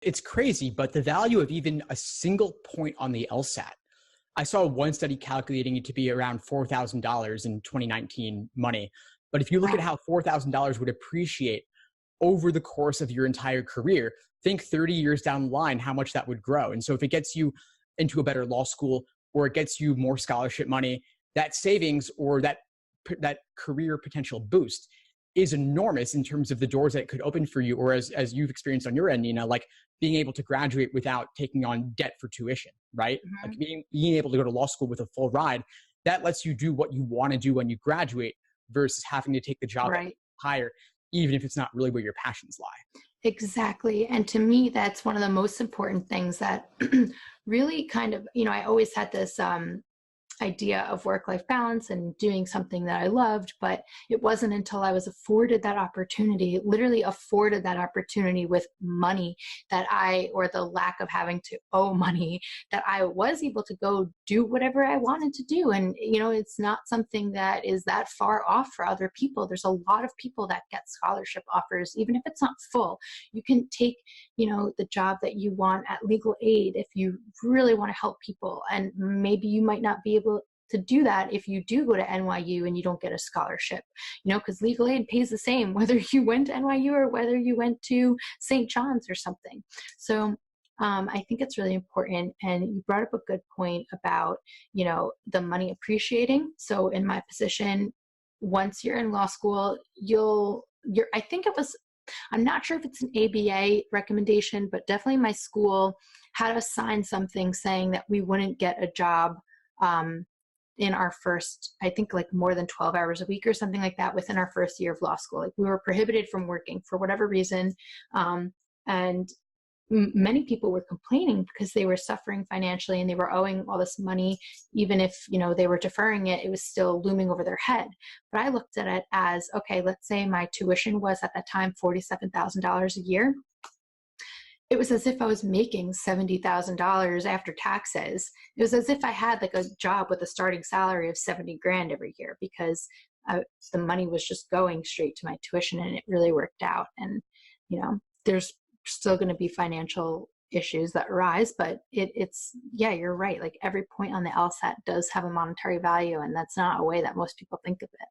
It's crazy, but the value of even a single point on the LSAT, I saw one study calculating it to be around $4,000 in 2019 money. But if you look at Wow. how $4,000 would appreciate over the course of your entire career, think 30 years down the line, how much that would grow. And so if it gets you into a better law school or it gets you more scholarship money, that savings or that career potential boost is enormous in terms of the doors that it could open for you, or as you've experienced on your end, Nina, like being able to graduate without taking on debt for tuition, right? Like Mhm. being able to go to law school with a full ride, that lets you do what you want to do when you graduate versus having to take the job that Right. higher, even if it's not really where your passions lie. Exactly. And to me, that's one of the most important things that really kind of, I always had this idea of work-life balance and doing something that I loved, but it wasn't until I was afforded that opportunity, literally afforded that opportunity with money or the lack of having to owe money, that I was able to go do whatever I wanted to do. And, it's not something that is that far off for other people. There's a lot of people that get scholarship offers, even if it's not full. You can take, the job that you want at legal aid if you really want to help people. And maybe you might not be able to do that if you do go to NYU and you don't get a scholarship, because legal aid pays the same whether you went to NYU or whether you went to St. John's or something. So I think it's really important. And you brought up a good point about, the money appreciating. So in my position, once you're in law school, I think I'm not sure if it's an ABA recommendation, but definitely my school had us sign something saying that we wouldn't get a job in our first, I think like more than 12 hours a week or something like that within our first year of law school. Like we were prohibited from working for whatever reason. And many people were complaining because they were suffering financially and they were owing all this money. Even if, they were deferring it, it was still looming over their head. But I looked at it as, okay, let's say my tuition was at that time $47,000 a year. It was as if I was making $70,000 after taxes. It was as if I had like a job with a starting salary of 70 grand every year, because the money was just going straight to my tuition, and it really worked out. And, there's still going to be financial issues that arise, but yeah, you're right. Like every point on the LSAT does have a monetary value, and that's not a way that most people think of it.